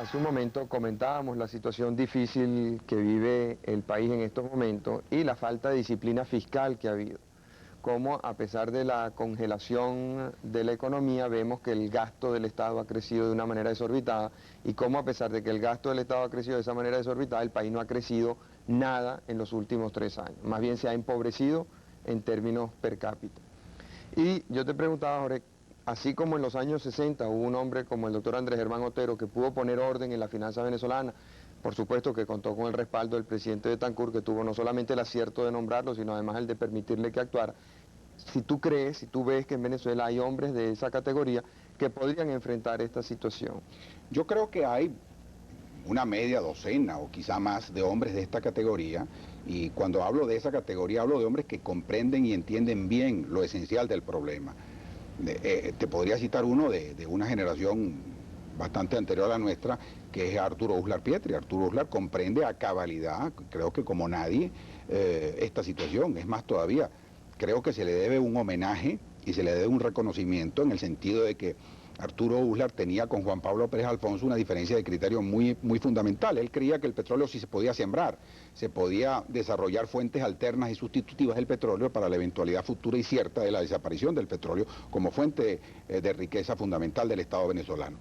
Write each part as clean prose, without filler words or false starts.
Hace un momento comentábamos la situación difícil que vive el país en estos momentos y la falta de disciplina fiscal que ha habido. Cómo a pesar de la congelación de la economía vemos que el gasto del Estado ha crecido de una manera desorbitada y cómo a pesar de que el gasto del Estado ha crecido de esa manera desorbitada, el país no ha crecido nada en los últimos 3 años. Más bien se ha empobrecido en términos per cápita. Y yo te preguntaba, Jorge, así como en los años 60 hubo un hombre como el doctor Andrés Germán Otero que pudo poner orden en la finanza venezolana, por supuesto que contó con el respaldo del presidente Betancur, que tuvo no solamente el acierto de nombrarlo, sino además el de permitirle que actuara. Si tú crees, si tú ves que en Venezuela hay hombres de esa categoría que podrían enfrentar esta situación. Yo creo que hay una media docena o quizá más de hombres de esta categoría, y cuando hablo de esa categoría hablo de hombres que comprenden y entienden bien lo esencial del problema. Te podría citar uno de una generación bastante anterior a la nuestra, que es Arturo Uslar Pietri. Arturo Uslar comprende a cabalidad, creo que como nadie, esta situación. Es más todavía, creo que se le debe un homenaje y se le debe un reconocimiento en el sentido de que Arturo Uslar tenía con Juan Pablo Pérez Alfonso una diferencia de criterio muy fundamental. Él creía que el petróleo sí se podía sembrar, se podía desarrollar fuentes alternas y sustitutivas del petróleo para la eventualidad futura y cierta de la desaparición del petróleo como fuente de riqueza fundamental del Estado venezolano.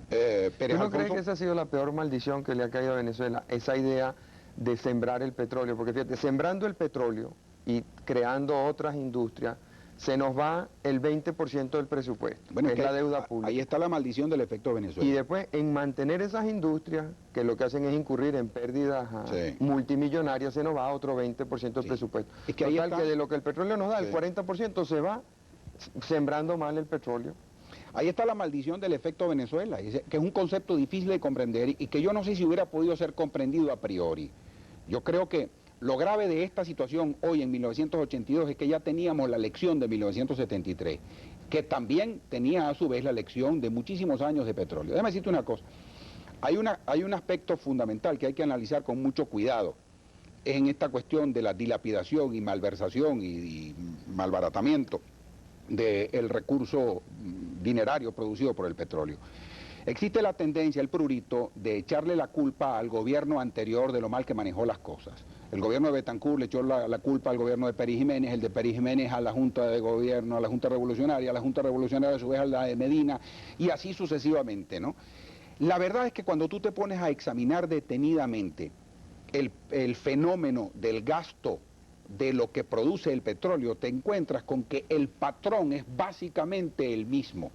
¿Tú no crees que esa ha sido la peor maldición que le ha caído a Venezuela, esa idea de sembrar el petróleo? Porque fíjate, sembrando el petróleo y creando otras industrias, se nos va el 20% del presupuesto, bueno, que es la deuda pública. Ahí está la maldición del efecto Venezuela. Y después, en mantener esas industrias, que lo que hacen es incurrir en pérdidas multimillonarias, se nos va otro 20% del presupuesto. Es que Total, que de lo que el petróleo nos da, el 40% se va sembrando mal el petróleo. Ahí está la maldición del efecto Venezuela, que es un concepto difícil de comprender y que yo no sé si hubiera podido ser comprendido a priori. Yo creo que lo grave de esta situación hoy en 1982 es que ya teníamos la lección de 1973, que también tenía a su vez la lección de muchísimos años de petróleo. Déjame decirte una cosa, hay un aspecto fundamental que hay que analizar con mucho cuidado en esta cuestión de la dilapidación y malversación y malbaratamiento del recurso dinerario producido por el petróleo. Existe la tendencia, el prurito, de echarle la culpa al gobierno anterior de lo mal que manejó las cosas. El gobierno de Betancur le echó la culpa al gobierno de Peris Jiménez, el de Peris Jiménez a la Junta de Gobierno, a la Junta Revolucionaria a su vez a la de Medina, y así sucesivamente, ¿no? La verdad es que cuando tú te pones a examinar detenidamente el fenómeno del gasto de lo que produce el petróleo, te encuentras con que el patrón es básicamente el mismo.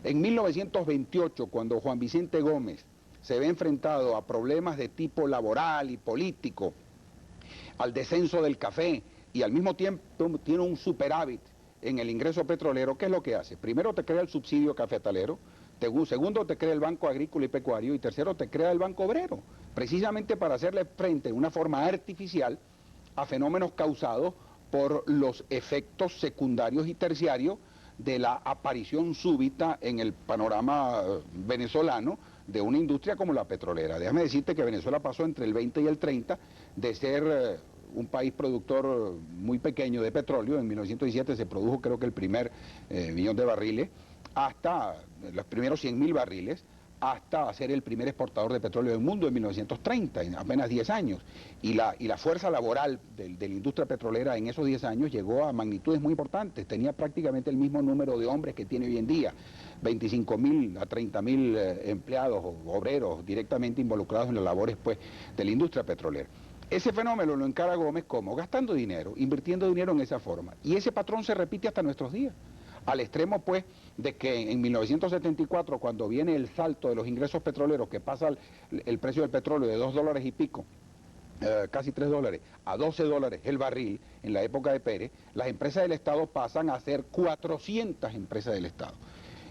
En 1928, cuando Juan Vicente Gómez se ve enfrentado a problemas de tipo laboral y político, al descenso del café y al mismo tiempo tiene un superávit en el ingreso petrolero, ¿qué es lo que hace? Primero te crea el subsidio cafetalero, segundo te crea el Banco Agrícola y Pecuario y tercero te crea el Banco Obrero, precisamente para hacerle frente de una forma artificial a fenómenos causados por los efectos secundarios y terciarios de la aparición súbita en el panorama venezolano de una industria como la petrolera. Déjame decirte que Venezuela pasó entre el 20 y el 30 de ser un país productor muy pequeño de petróleo. En 1917 se produjo creo que el primer millón de barriles, hasta los primeros 100.000 barriles, hasta ser el primer exportador de petróleo del mundo en 1930, en apenas 10 años. Y la fuerza laboral de la industria petrolera en esos 10 años llegó a magnitudes muy importantes. Tenía prácticamente el mismo número de hombres que tiene hoy en día, 25.000 a 30.000 empleados o obreros directamente involucrados en las labores pues, de la industria petrolera. Ese fenómeno lo encara Gómez como gastando dinero, invirtiendo dinero en esa forma. Y ese patrón se repite hasta nuestros días. Al extremo, pues, de que en 1974, cuando viene el salto de los ingresos petroleros, que pasa el precio del petróleo de $2 y pico, casi $3, a $12 el barril, en la época de Pérez, las empresas del Estado pasan a ser 400 empresas del Estado.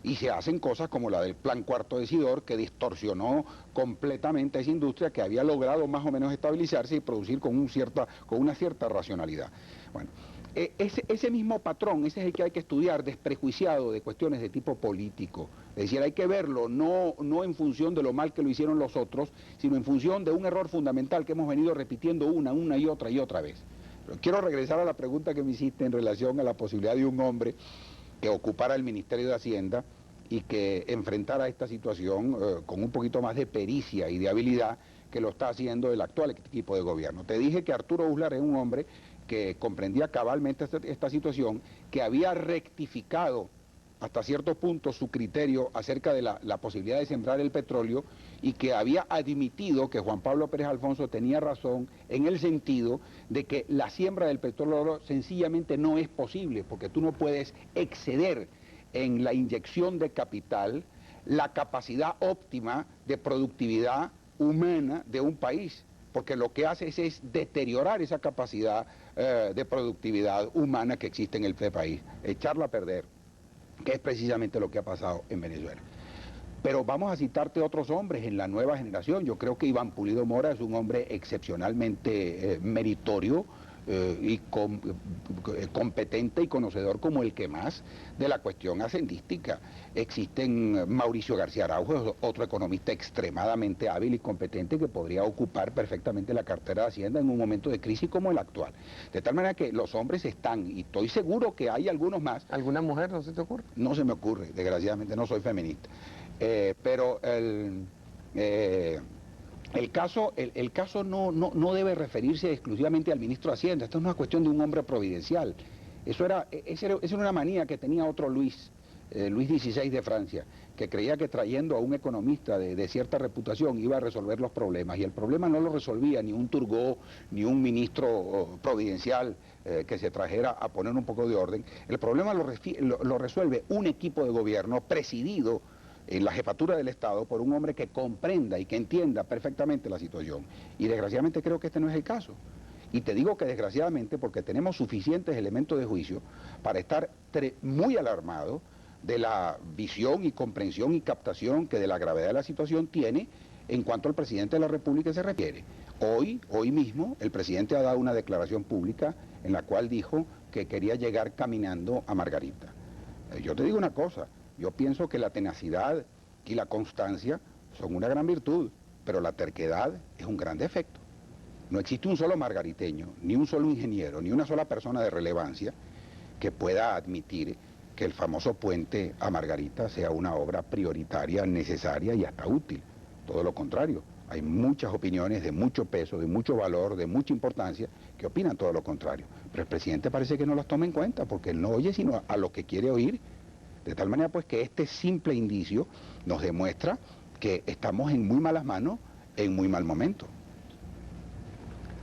Y se hacen cosas como la del Plan Cuarto de Sidor, que distorsionó completamente esa industria que había logrado más o menos estabilizarse y producir con una cierta racionalidad. Bueno, ese mismo patrón, ese es el que hay que estudiar desprejuiciado de cuestiones de tipo político. Es decir, hay que verlo no en función de lo mal que lo hicieron los otros, sino en función de un error fundamental que hemos venido repitiendo una y otra vez. Pero quiero regresar a la pregunta que me hiciste en relación a la posibilidad de un hombre que ocupara el Ministerio de Hacienda y que enfrentara esta situación con un poquito más de pericia y de habilidad que lo está haciendo el actual equipo de gobierno. Te dije que Arturo Uslar es un hombre que comprendía cabalmente esta situación, que había rectificado hasta cierto punto su criterio acerca de la posibilidad de sembrar el petróleo y que había admitido que Juan Pablo Pérez Alfonso tenía razón en el sentido de que la siembra del petróleo sencillamente no es posible, porque tú no puedes exceder en la inyección de capital la capacidad óptima de productividad humana de un país, porque lo que hace es deteriorar esa capacidad de productividad humana que existe en el país, echarla a perder, que es precisamente lo que ha pasado en Venezuela. Pero vamos a citarte otros hombres en la nueva generación. Yo creo que Iván Pulido Mora es un hombre excepcionalmente meritorio y competente y conocedor como el que más de la cuestión hacendística. Existen Mauricio García Araujo, otro economista extremadamente hábil y competente que podría ocupar perfectamente la cartera de Hacienda en un momento de crisis como el actual. De tal manera que los hombres están, y estoy seguro que hay algunos más. ¿Alguna mujer no se te ocurre? No se me ocurre, desgraciadamente no soy feminista. Pero el caso no debe referirse exclusivamente al ministro de Hacienda. Esto es una cuestión de un hombre providencial. Esa era una manía que tenía otro Luis XVI de Francia, que creía que trayendo a un economista de cierta reputación iba a resolver los problemas, y el problema no lo resolvía ni un Turgot, ni un ministro providencial que se trajera a poner un poco de orden. El problema lo resuelve un equipo de gobierno presidido en la jefatura del Estado por un hombre que comprenda y que entienda perfectamente la situación. Y desgraciadamente creo que este no es el caso. Y te digo que desgraciadamente porque tenemos suficientes elementos de juicio para estar muy alarmados de la visión y comprensión y captación que de la gravedad de la situación tiene en cuanto al presidente de la República se refiere. Hoy mismo, el presidente ha dado una declaración pública en la cual dijo que quería llegar caminando a Margarita. Yo te digo una cosa, yo pienso que la tenacidad y la constancia son una gran virtud, pero la terquedad es un gran defecto. No existe un solo margariteño, ni un solo ingeniero, ni una sola persona de relevancia que pueda admitir que el famoso puente a Margarita sea una obra prioritaria, necesaria y hasta útil. Todo lo contrario, hay muchas opiniones de mucho peso, de mucho valor, de mucha importancia, que opinan todo lo contrario. Pero el presidente parece que no las toma en cuenta, porque él no oye sino a lo que quiere oír. De tal manera pues que este simple indicio nos demuestra que estamos en muy malas manos, en muy mal momento.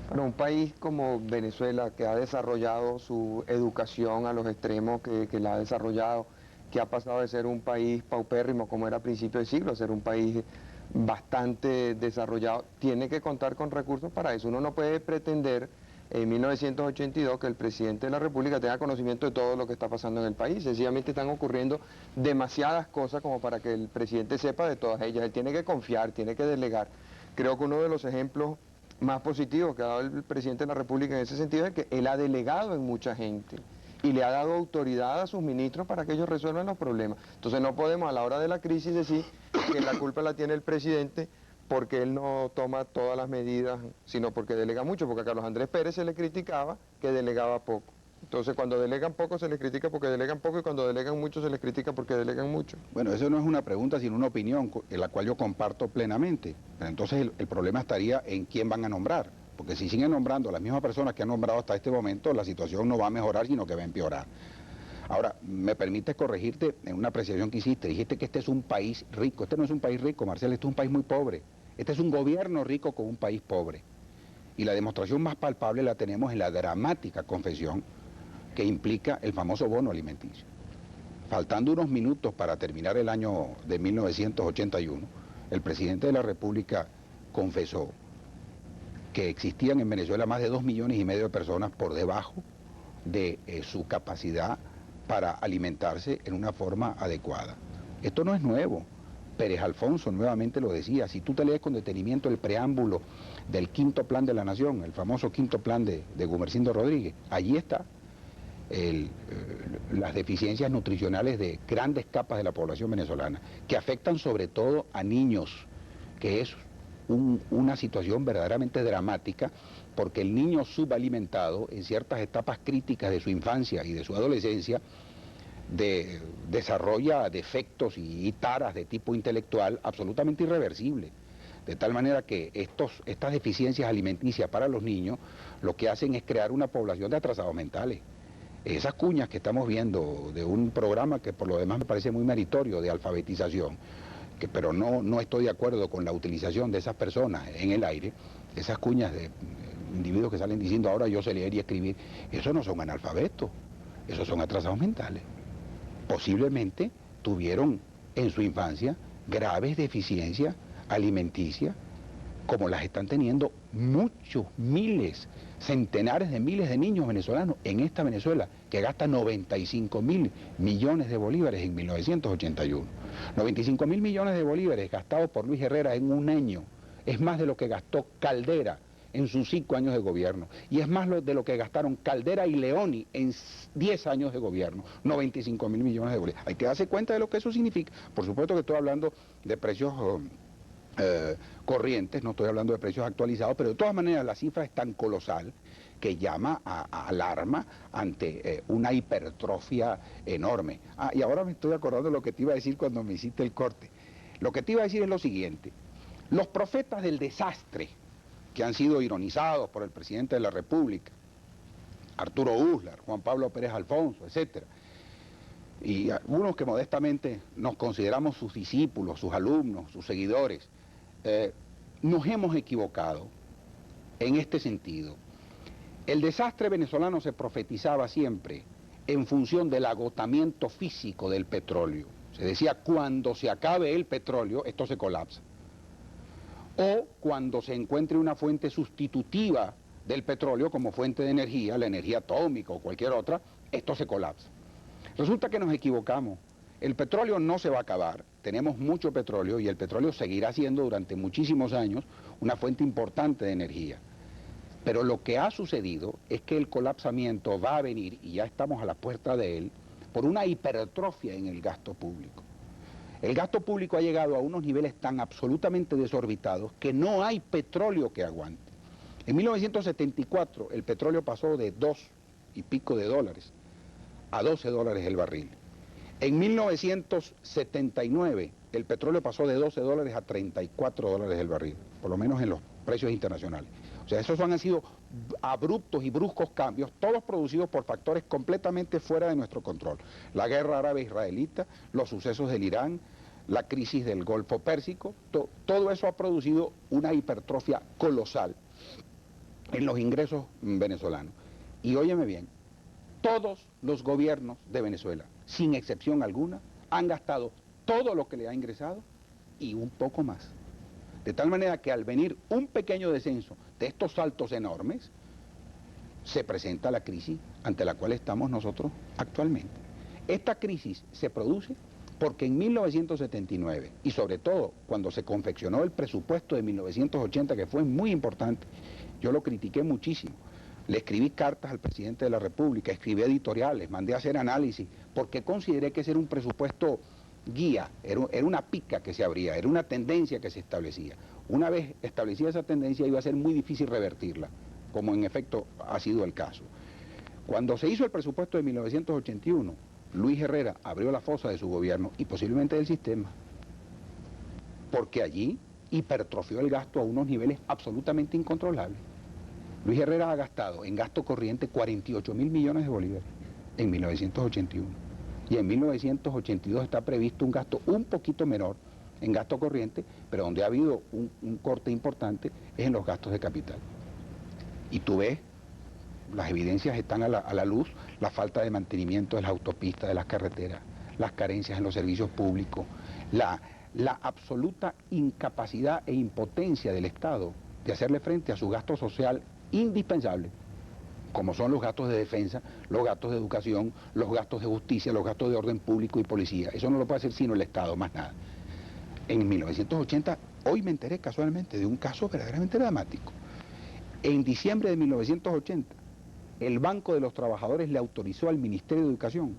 Bueno, un país como Venezuela, que ha desarrollado su educación a los extremos que la ha desarrollado, que ha pasado de ser un país paupérrimo como era a principios de siglo, a ser un país bastante desarrollado, tiene que contar con recursos para eso. Uno no puede pretender en 1982 que el presidente de la República tenga conocimiento de todo lo que está pasando en el país. Sencillamente están ocurriendo demasiadas cosas como para que el presidente sepa de todas ellas. Él tiene que confiar, tiene que delegar. Creo que uno de los ejemplos más positivos que ha dado el presidente de la República en ese sentido es que él ha delegado en mucha gente y le ha dado autoridad a sus ministros para que ellos resuelvan los problemas. Entonces no podemos a la hora de la crisis decir que la culpa la tiene el presidente porque él no toma todas las medidas, sino porque delega mucho, porque a Carlos Andrés Pérez se le criticaba que delegaba poco. Entonces cuando delegan poco se les critica porque delegan poco, y cuando delegan mucho se les critica porque delegan mucho. Bueno, eso no es una pregunta sino una opinión en la cual yo comparto plenamente. Pero entonces el problema estaría en quién van a nombrar, porque si siguen nombrando a las mismas personas que han nombrado hasta este momento, la situación no va a mejorar sino que va a empeorar. Ahora, me permites corregirte en una apreciación que hiciste. Dijiste que este es un país rico. Este no es un país rico, Marcial, este es un país muy pobre. Este es un gobierno rico con un país pobre. Y la demostración más palpable la tenemos en la dramática confesión que implica el famoso bono alimenticio. Faltando unos minutos para terminar el año de 1981, el presidente de la República confesó que existían en Venezuela más de 2,5 millones de personas por debajo de su capacidad para alimentarse en una forma adecuada. Esto no es nuevo. Pérez Alfonso nuevamente lo decía. Si tú te lees con detenimiento el preámbulo del quinto plan de la Nación, el famoso quinto plan de Gumersindo Rodríguez, allí está las deficiencias nutricionales de grandes capas de la población venezolana, que afectan sobre todo a niños, que es una situación verdaderamente dramática, porque el niño subalimentado en ciertas etapas críticas de su infancia y de su adolescencia desarrolla defectos y taras de tipo intelectual absolutamente irreversibles. De tal manera que estas deficiencias alimenticias para los niños lo que hacen es crear una población de atrasados mentales. Esas cuñas que estamos viendo de un programa que por lo demás me parece muy meritorio de alfabetización, pero no estoy de acuerdo con la utilización de esas personas en el aire, esas cuñas de individuos que salen diciendo ahora yo sé leer y escribir, esos no son analfabetos, esos son atrasados mentales. Posiblemente tuvieron en su infancia graves deficiencias alimenticias, como las están teniendo muchos, miles, centenares de miles de niños venezolanos en esta Venezuela, que gasta 95.000 millones de bolívares en 1981. 95.000 millones de bolívares gastados por Luis Herrera en un año, es más de lo que gastó Caldera en sus 5 años de gobierno, y es más de lo que gastaron Caldera y Leoni en 10 años de gobierno, 95.000 millones de bolívares. Hay que darse cuenta de lo que eso significa. Por supuesto que estoy hablando de precios corrientes, no estoy hablando de precios actualizados, pero de todas maneras la cifra es tan colosal que llama a alarma ante una hipertrofia enorme. Y ahora me estoy acordando de lo que te iba a decir cuando me hiciste el corte. Lo que te iba a decir es lo siguiente: los profetas del desastre, que han sido ironizados por el presidente de la República, Arturo Uslar, Juan Pablo Pérez Alfonso, etcétera, y algunos que modestamente nos consideramos sus discípulos, sus alumnos, sus seguidores, nos hemos equivocado en este sentido. El desastre venezolano se profetizaba siempre en función del agotamiento físico del petróleo. Se decía, cuando se acabe el petróleo, esto se colapsa. O cuando se encuentre una fuente sustitutiva del petróleo como fuente de energía, la energía atómica o cualquier otra, esto se colapsa. Resulta que nos equivocamos. El petróleo no se va a acabar, tenemos mucho petróleo y el petróleo seguirá siendo durante muchísimos años una fuente importante de energía. Pero lo que ha sucedido es que el colapsamiento va a venir, y ya estamos a la puerta de él, por una hipertrofia en el gasto público. El gasto público ha llegado a unos niveles tan absolutamente desorbitados que no hay petróleo que aguante. En 1974 el petróleo pasó de 2 y pico de dólares a 12 dólares el barril. En 1979 el petróleo pasó de 12 dólares a 34 dólares el barril, por lo menos en los precios internacionales. O sea, esos han sido abruptos y bruscos cambios, todos producidos por factores completamente fuera de nuestro control. La guerra árabe-israelita, los sucesos del Irán, la crisis del Golfo Pérsico, todo eso ha producido una hipertrofia colosal en los ingresos venezolanos. Y óyeme bien, todos los gobiernos de Venezuela, sin excepción alguna, han gastado todo lo que le ha ingresado y un poco más. De tal manera que al venir un pequeño descenso de estos saltos enormes, se presenta la crisis ante la cual estamos nosotros actualmente. Esta crisis se produce porque en 1979, y sobre todo cuando se confeccionó el presupuesto de 1980, que fue muy importante, yo lo critiqué muchísimo. Le escribí cartas al presidente de la República, escribí editoriales, mandé a hacer análisis, porque consideré que ese era un presupuesto guía, era una pica que se abría, era una tendencia que se establecía. Una vez establecida esa tendencia iba a ser muy difícil revertirla, como en efecto ha sido el caso. Cuando se hizo el presupuesto de 1981, Luis Herrera abrió la fosa de su gobierno y posiblemente del sistema, porque allí hipertrofió el gasto a unos niveles absolutamente incontrolables. Luis Herrera ha gastado en gasto corriente 48.000 millones de bolívares en 1981. Y en 1982 está previsto un gasto un poquito menor en gasto corriente, pero donde ha habido un corte importante es en los gastos de capital. Y tú ves, las evidencias están a la luz, la falta de mantenimiento de las autopistas, de las carreteras, las carencias en los servicios públicos, la absoluta incapacidad e impotencia del Estado de hacerle frente a su gasto social indispensable, como son los gastos de defensa, los gastos de educación, los gastos de justicia, los gastos de orden público y policía. Eso no lo puede hacer sino el Estado, más nada. En 1980, hoy me enteré casualmente de un caso verdaderamente dramático. En diciembre de 1980, el Banco de los Trabajadores le autorizó al Ministerio de Educación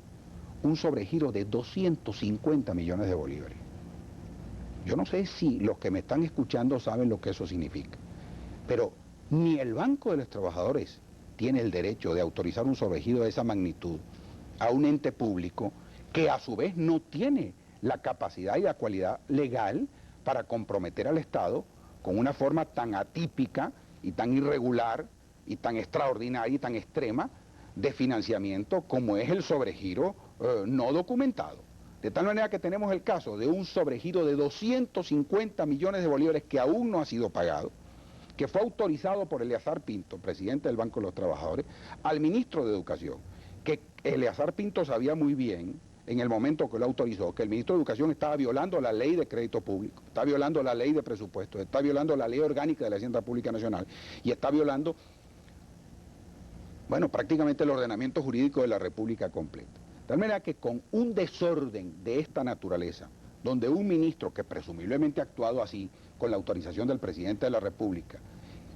un sobregiro de 250 millones de bolívares. Yo no sé si los que me están escuchando saben lo que eso significa, pero ni el Banco de los Trabajadores tiene el derecho de autorizar un sobregiro de esa magnitud a un ente público que a su vez no tiene la capacidad y la cualidad legal para comprometer al Estado con una forma tan atípica y tan irregular y tan extraordinaria y tan extrema de financiamiento como es el sobregiro no documentado. De tal manera que tenemos el caso de un sobregiro de 250 millones de bolívares que aún no ha sido pagado, que fue autorizado por Eleazar Pinto, presidente del Banco de los Trabajadores, al ministro de Educación, que Eleazar Pinto sabía muy bien, en el momento que lo autorizó, que el ministro de Educación estaba violando la ley de crédito público, está violando la ley de presupuestos, está violando la ley orgánica de la Hacienda Pública Nacional y está violando, bueno, prácticamente el ordenamiento jurídico de la República completa. De tal manera que con un desorden de esta naturaleza, donde un ministro que presumiblemente ha actuado así, con la autorización del presidente de la República,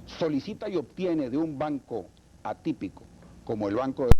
solicita y obtiene de un banco atípico, como el Banco de